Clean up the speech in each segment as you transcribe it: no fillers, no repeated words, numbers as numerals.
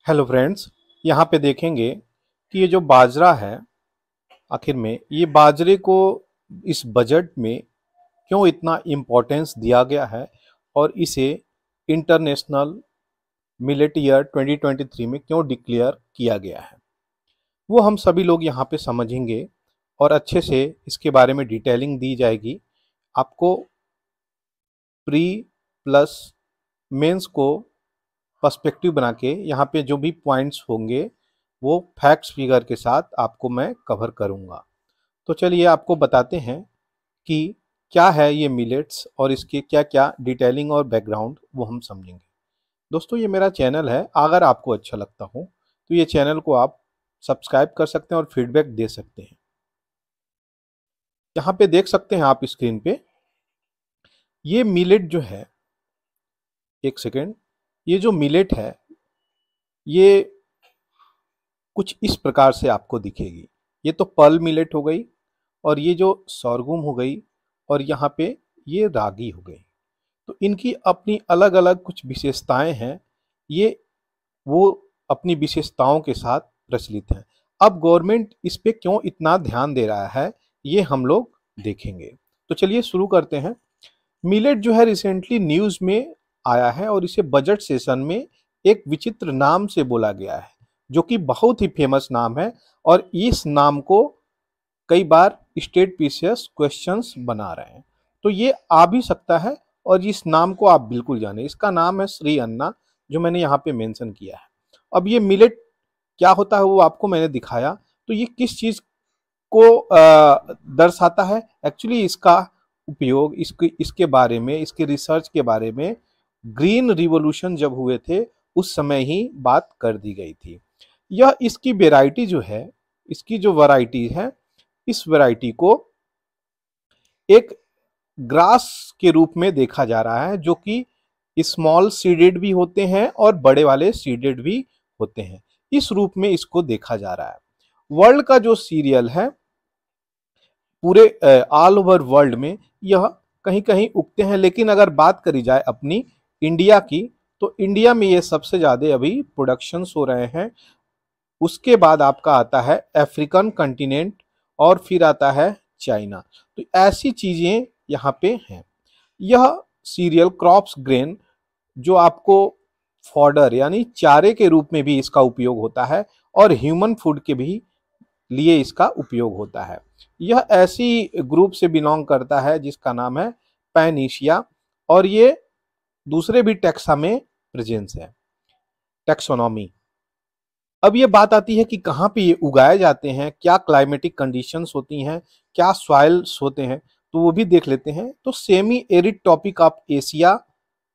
Hello friends, यहाँ पे देखेंगे कि ये जो बाजरा है, आखिर में ये बाजरे को इस बजट में क्यों इतना इम्पोर्टेंस दिया गया है और इसे इंटरनेशनल मिलेट ईयर 2023 में क्यों डिक्लेयर किया गया है, वो हम सभी लोग यहाँ पे समझेंगे और अच्छे से इसके बारे में डिटेलिंग दी जाएगी। आपको प्री प्लस मेंस को पर्सपेक्टिव बना के यहाँ पे जो भी पॉइंट्स होंगे वो फैक्ट्स फिगर के साथ आपको मैं कवर करूँगा। तो चलिए आपको बताते हैं कि क्या है ये मिलेट्स और इसके क्या क्या डिटेलिंग और बैकग्राउंड वो हम समझेंगे। दोस्तों, ये मेरा चैनल है, अगर आपको अच्छा लगता हो तो ये चैनल को आप सब्सक्राइब कर सकते हैं और फीडबैक दे सकते हैं। यहाँ पे देख सकते हैं आप स्क्रीन पे ये मिलेट जो है, एक सेकेंड, ये जो मिलेट है ये कुछ इस प्रकार से आपको दिखेगी। ये तो पर्ल मिलेट हो गई और ये जो sorghum हो गई और यहाँ पे ये रागी हो गई। तो इनकी अपनी अलग अलग कुछ विशेषताएं हैं, ये वो अपनी विशेषताओं के साथ प्रचलित हैं। अब गवर्नमेंट इस पे क्यों इतना ध्यान दे रहा है ये हम लोग देखेंगे। तो चलिए शुरू करते हैं। मिलेट जो है रिसेंटली न्यूज़ में आया है और इसे बजट सेशन में एक विचित्र नाम से बोला गया है, जो कि बहुत ही फेमस नाम है और इस नाम को कई बार स्टेट पीसीएस क्वेश्चंस बना रहे हैं। तो ये आ भी सकता है और इस नाम को आप बिल्कुल जाने, इसका नाम है श्री अन्ना, जो मैंने यहाँ पे मेंशन किया है। अब ये मिलेट क्या होता है वो आपको मैंने दिखाया। तो ये किस चीज को दर्शाता है, एक्चुअली इसका उपयोग इसके बारे में, इसके रिसर्च के बारे में ग्रीन रिवॉल्यूशन जब हुए थे उस समय ही बात कर दी गई थी। यह इसकी वेराइटी जो है, इसकी जो वैरायटी है, इस वैरायटी को एक ग्रास के रूप में देखा जा रहा है, जो कि स्मॉल सीडेड भी होते हैं और बड़े वाले सीडेड भी होते हैं। इस रूप में इसको देखा जा रहा है। वर्ल्ड का जो सीरियल है, पूरे ऑल ओवर वर्ल्ड में यह कहीं कहीं उगते हैं, लेकिन अगर बात करी जाए अपनी इंडिया की तो इंडिया में ये सबसे ज़्यादा अभी प्रोडक्शंस हो रहे हैं। उसके बाद आपका आता है अफ्रीकन कंटिनेंट और फिर आता है चाइना। तो ऐसी चीज़ें यहाँ पे हैं। यह सीरियल क्रॉप्स ग्रेन जो आपको फॉडर यानी चारे के रूप में भी इसका उपयोग होता है और ह्यूमन फूड के भी लिए इसका उपयोग होता है। यह ऐसी ग्रुप से बिलोंग करता है जिसका नाम है पैनीशिया और ये दूसरे भी टैक्सा में प्रेजेंस है, टैक्सोनॉमी। अब ये बात आती है कि कहाँ पे ये उगाए जाते हैं, क्या क्लाइमेटिक कंडीशंस होती हैं, क्या सॉइल्स होते हैं, तो वो भी देख लेते हैं। तो semi arid topic of Asia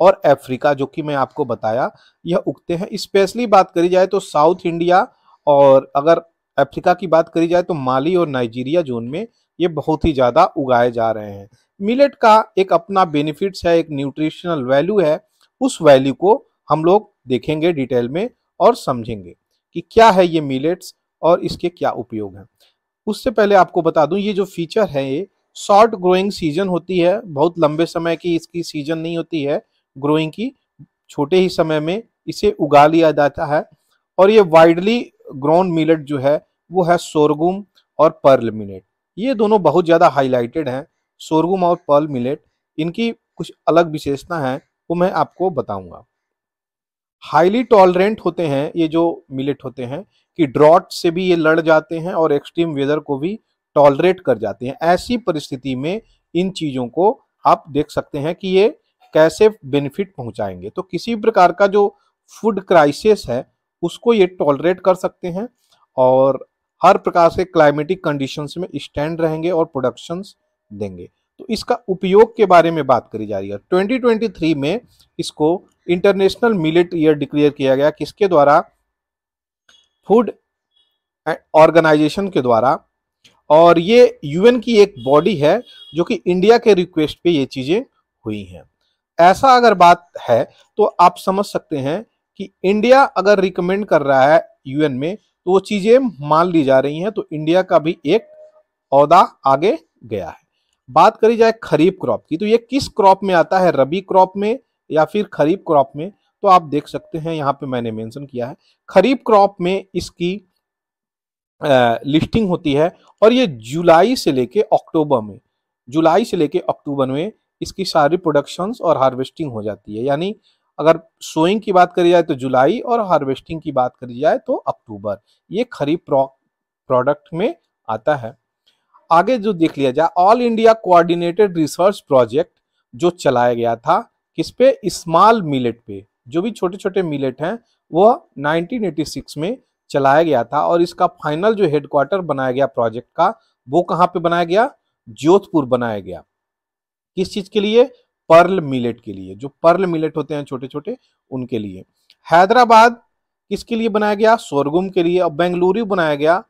और अफ्रीका जो कि मैं आपको बताया, यह उगते हैं। स्पेशली बात करी जाए तो साउथ इंडिया, और अगर अफ्रीका की बात करी जाए तो माली और नाइजीरिया जोन में ये बहुत ही ज़्यादा उगाए जा रहे हैं। मिलेट का एक अपना बेनिफिट्स है, एक न्यूट्रिशनल वैल्यू है। उस वैल्यू को हम लोग देखेंगे डिटेल में और समझेंगे कि क्या है ये मिलेट्स और इसके क्या उपयोग हैं। उससे पहले आपको बता दूं, ये जो फीचर है ये शॉर्ट ग्रोइंग सीजन होती है, बहुत लंबे समय की इसकी सीजन नहीं होती है ग्रोइंग की, छोटे ही समय में इसे उगा लिया जाता है। और ये वाइडली ग्रोन मिलेट जो है वो है सोरगुम और पर्ल मिलेट। ये दोनों बहुत ज़्यादा हाईलाइटेड हैं, सोरगुम और पर्ल मिलेट। इनकी कुछ अलग विशेषता है वो मैं आपको बताऊंगा। हाईली टॉलरेंट होते हैं ये जो मिलेट होते हैं, कि ड्रॉट से भी ये लड़ जाते हैं और एक्सट्रीम वेदर को भी टॉलरेट कर जाते हैं। ऐसी परिस्थिति में इन चीज़ों को आप देख सकते हैं कि ये कैसे बेनिफिट पहुंचाएंगे। तो किसी प्रकार का जो फूड क्राइसिस है उसको ये टॉलरेट कर सकते हैं और हर प्रकार से क्लाइमेटिक कंडीशंस में स्टैंड रहेंगे और प्रोडक्शंस देंगे। तो इसका उपयोग के बारे में बात करी जा रही है। 2023 में इसको इंटरनेशनल मिलेट ईयर डिक्लेयर किया गया, किसके द्वारा? फूड ऑर्गेनाइजेशन के द्वारा। और ये यूएन की एक बॉडी है जो कि इंडिया के रिक्वेस्ट पे ये चीजें हुई हैं। ऐसा अगर बात है तो आप समझ सकते हैं कि इंडिया अगर रिकमेंड कर रहा है यूएन में तो वो चीजें मान ली जा रही हैं। तो इंडिया का भी एक ओहदा आगे गया है। बात करी जाए खरीफ क्रॉप की, तो ये किस क्रॉप में आता है, रबी क्रॉप में या फिर खरीफ क्रॉप में? तो आप देख सकते हैं यहाँ पे मैंने मेंशन किया है। खरीफ क्रॉप में इसकी लिस्टिंग होती है और ये जुलाई से लेके अक्टूबर में इसकी सारी प्रोडक्शंस और हार्वेस्टिंग हो जाती है। यानी अगर सोइंग की बात करी जाए तो जुलाई और हार्वेस्टिंग की बात करी जाए तो अक्टूबर। ये खरीफ प्रोडक्ट में आता है। आगे जो देख लिया जाए, all India coordinated research project जो चलाया गया था किस पे, स्मॉल मिलेट पे, जो भी छोटे छोटे मिलेट हैं वो 1986 में चलाया गया था। और इसका फाइनल जो हेडक्वार्टर बनाया गया प्रोजेक्ट का, वो कहाँ पे बनाया गया, जोधपुर बनाया गया। किस चीज के लिए, पर्ल मिलेट के लिए, जो पर्ल मिलेट होते हैं छोटे छोटे उनके लिए। हैदराबाद किसके लिए बनाया गया, सोरगुम के लिए। और बेंगलुरु बनाया गया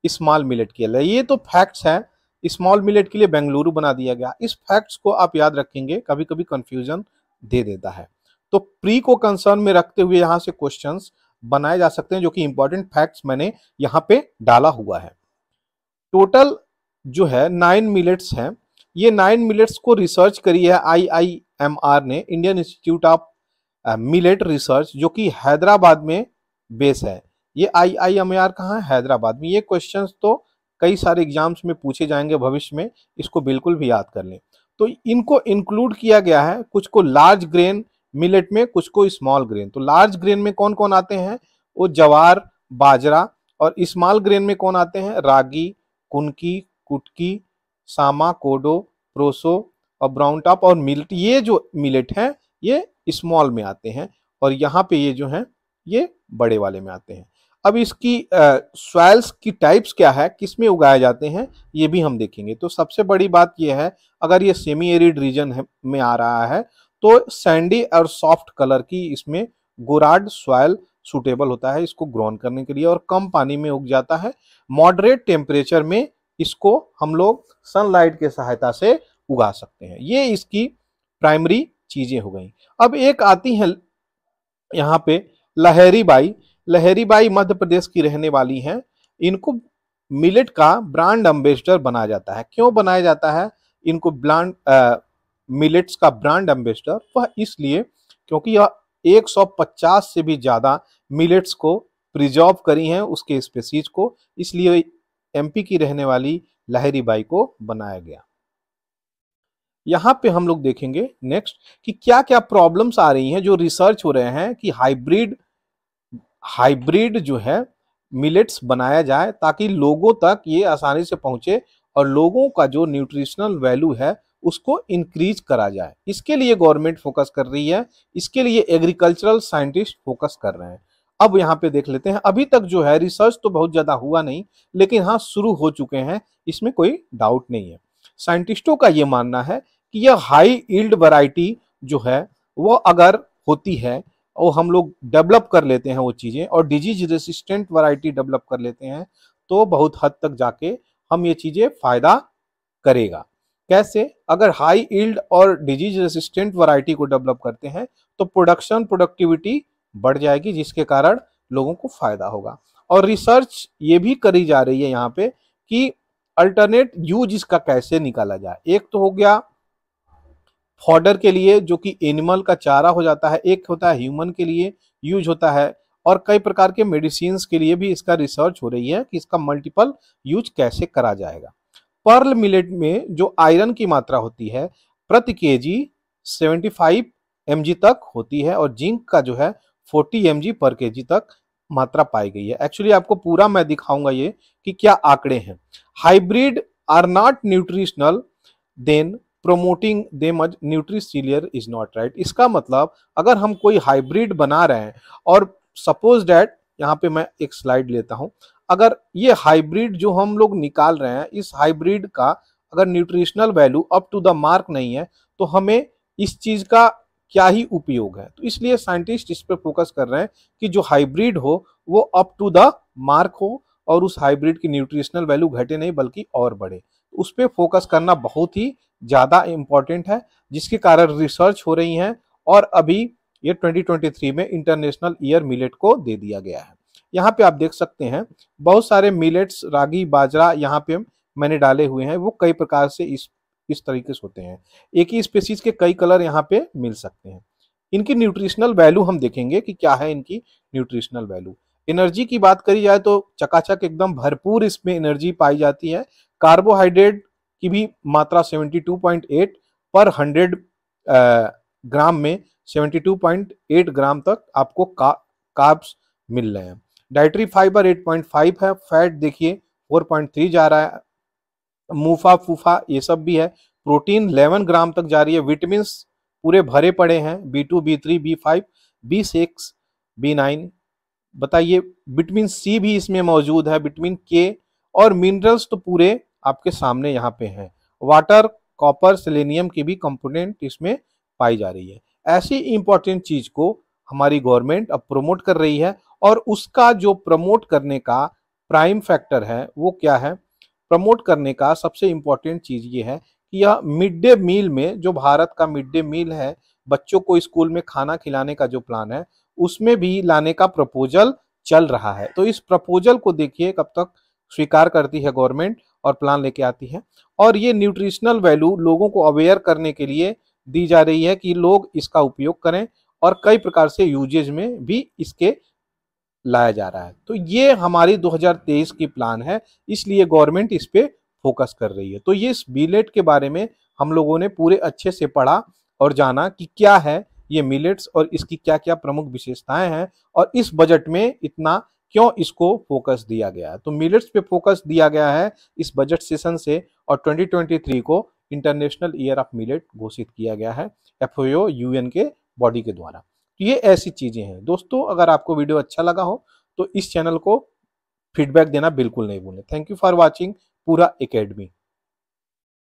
स्मॉल मिलेट के लिए। ये तो फैक्ट्स हैं, स्मॉल मिलेट के लिए बेंगलुरु बना दिया गया। इस फैक्ट्स को आप याद रखेंगे, कभी कभी कंफ्यूजन दे देता है। तो प्री को कंसर्न में रखते हुए यहां से क्वेश्चंस बनाए जा सकते हैं, जो कि इंपॉर्टेंट फैक्ट्स मैंने यहाँ पे डाला हुआ है। टोटल जो है 9 मिलेट्स हैं। ये 9 मिलेट्स को रिसर्च करी है IIMR ने, Indian institute of millet research, जो कि हैदराबाद में बेस है। ये IIMR कहाँ है, हैदराबाद में। ये क्वेश्चंस तो कई सारे एग्जाम्स में पूछे जाएंगे भविष्य में, इसको बिल्कुल भी याद कर लें। तो इनको इंक्लूड किया गया है, कुछ को लार्ज ग्रेन मिलेट में, कुछ को स्मॉल ग्रेन। तो लार्ज ग्रेन में कौन कौन आते हैं, वो जवार, बाजरा। और स्मॉल ग्रेन में कौन आते हैं, रागी, कुनकी, कुटकी, सामा, कोडो, प्रोसो और ब्राउन टॉप और मिलेट। ये जो मिलेट हैं ये स्मॉल में आते हैं, और यहाँ पे ये जो हैं ये बड़े वाले में आते हैं। अब इसकी सॉइल्स की टाइप्स क्या है, किस में उगाए जाते हैं, ये भी हम देखेंगे। तो सबसे बड़ी बात ये है, अगर ये सेमी एरिड रीजन में आ रहा है तो सैंडी और सॉफ्ट कलर की इसमें गोराड सॉइल सूटेबल होता है इसको ग्रोन करने के लिए, और कम पानी में उग जाता है। मॉडरेट टेम्परेचर में इसको हम लोग सनलाइट के सहायता से उगा सकते हैं। ये इसकी प्राइमरी चीजें हो गई। अब एक आती है यहाँ पे लहरी by. Lahiri by Madhya Pradesh की रहने वाली हैं। इनको मिलेट का ब्रांड एम्बेसडर बनाया जाता है। क्यों बनाया जाता है इनको ब्रांड मिलेट्स का ब्रांड एम्बेसडर, वह इसलिए क्योंकि यह 150 से भी ज्यादा मिलेट्स को प्रिजर्व करी हैं उसके स्पीशीज को, इसलिए MP की रहने वाली लहरी बाई को बनाया गया। यहां पे हम लोग देखेंगे नेक्स्ट कि क्या क्या प्रॉब्लम्स आ रही हैं, जो रिसर्च हो रहे हैं कि हाइब्रिड जो है मिलेट्स बनाया जाए ताकि लोगों तक ये आसानी से पहुंचे और लोगों का जो न्यूट्रिशनल वैल्यू है उसको इंक्रीज करा जाए। इसके लिए गवर्नमेंट फोकस कर रही है, इसके लिए एग्रीकल्चरल साइंटिस्ट फोकस कर रहे हैं। अब यहाँ पे देख लेते हैं, अभी तक जो है रिसर्च तो बहुत ज्यादा हुआ नहीं, लेकिन हाँ शुरू हो चुके हैं, इसमें कोई डाउट नहीं है। साइंटिस्टों का ये मानना है कि यह हाई यील्ड वैरायटी जो है वो अगर होती है और हम लोग डेवलप कर लेते हैं वो चीजें, और डिजीज रेसिस्टेंट वैरायटी डेवलप कर लेते हैं, तो बहुत हद तक जाके हम ये चीजें फायदा करेगा। कैसे, अगर हाई यील्ड और डिजीज रेसिस्टेंट वैरायटी को डेवलप करते हैं तो प्रोडक्टिविटी बढ़ जाएगी, जिसके कारण लोगों को फायदा होगा। और रिसर्च ये भी करी जा रही है यहाँ पे कि अल्टरनेट यूज इसका कैसे निकाला जाए। एक तो हो गया फॉडर के लिए जो कि एनिमल का चारा हो जाता है, एक होता है ह्यूमन के लिए यूज होता है, और कई प्रकार के मेडिसिन के लिए भी इसका रिसर्च हो रही है कि इसका मल्टीपल यूज कैसे करा जाएगा। पर्ल मिलेट में जो आयरन की मात्रा होती है प्रति केजी 75 mg तक होती है, और जिंक का जो है 40 mg पर केजी तक मात्रा पाई गई है। एक्चुअली आपको पूरा मैं दिखाऊंगा ये कि क्या आंकड़े हैं। Hybrid are not nutritional then promoting them as nutritionally is not right. इसका मतलब अगर हम कोई हाइब्रिड बना रहे हैं, और सपोज दैट यहाँ पे मैं एक स्लाइड लेता हूं, अगर ये हाइब्रिड जो हम लोग निकाल रहे हैं, इस हाइब्रिड का अगर nutritional value up to the mark नहीं है, तो हमें इस चीज का क्या ही उपयोग है। तो इसलिए साइंटिस्ट इस पर फोकस कर रहे हैं कि जो हाइब्रिड हो वो अप टू द मार्क हो, और उस हाइब्रिड की न्यूट्रिशनल वैल्यू घटे नहीं बल्कि और बढ़े। उस पर फोकस करना बहुत ही ज्यादा इंपॉर्टेंट है, जिसके कारण रिसर्च हो रही है। और अभी ये 2023 में इंटरनेशनल ईयर मिलेट को दे दिया गया है। यहाँ पे आप देख सकते हैं बहुत सारे मिलेट्स, रागी, बाजरा यहाँ पे मैंने डाले हुए हैं, वो कई प्रकार से इस तरीके से होते हैं। एक ही स्पीशीज के कई कलर यहाँ पे मिल सकते हैं। इनकी न्यूट्रिशनल वैल्यू हम देखेंगे कि क्या है इनकी न्यूट्रिशनल वैल्यू। एनर्जी की बात करी जाए तो चकाचक एकदम भरपूर इसमें एनर्जी पाई जाती है। कार्बोहाइड्रेट की भी मात्रा 72.8 पर 100 ग्राम में 72.8 ग्राम तक आपको कार्ब्स मिल रहे हैं। डाइटरी फाइबर 8.5 है। फैट देखिए 4.3 जा रहा है। मूफा फूफा ये सब भी है। प्रोटीन 11 ग्राम तक जा रही है। विटामिन पूरे भरे पड़े हैं, B2 B3 B5 B6 B9। बताइए विटामिन सी भी इसमें मौजूद है, विटामिन के, और मिनरल्स तो पूरे आपके सामने यहाँ पे हैं। वाटर, कॉपर, सेलेनियम की भी कंपोनेंट इसमें पाई जा रही है। ऐसी इंपॉर्टेंट चीज को हमारी गवर्नमेंट अब प्रमोट कर रही है, और उसका जो प्रमोट करने का प्राइम फैक्टर है वो क्या है? प्रमोट करने का सबसे इंपॉर्टेंट चीज ये है कि यह मिड डे मील में, जो भारत का मिड डे मील है, बच्चों को स्कूल में खाना खिलाने का जो प्लान है, उसमें भी लाने का प्रपोजल चल रहा है। तो इस प्रपोजल को देखिए कब तक स्वीकार करती है गवर्नमेंट और प्लान लेके आती है। और ये न्यूट्रिशनल वैल्यू लोगों को अवेयर करने के लिए दी जा रही है कि लोग इसका उपयोग करें, और कई प्रकार से यूजेज में भी इसके लाया जा रहा है। तो ये हमारी 2023 की प्लान है, इसलिए गवर्नमेंट इस पे फोकस कर रही है। तो ये इस मिलेट के बारे में हम लोगों ने पूरे अच्छे से पढ़ा और जाना कि क्या है ये मिलेट्स और इसकी क्या क्या प्रमुख विशेषताएं हैं, और इस बजट में इतना क्यों इसको फोकस दिया गया है। तो मिलेट्स पे फोकस दिया गया है इस बजट सेशन से, और 2023 को इंटरनेशनल ईयर ऑफ मिलेट घोषित किया गया है FAO UN के बॉडी के द्वारा। तो ये ऐसी चीजें हैं दोस्तों। अगर आपको वीडियो अच्छा लगा हो तो इस चैनल को फीडबैक देना बिल्कुल नहीं भूलें। थैंक यू फॉर वॉचिंग पूरा एकेडमी।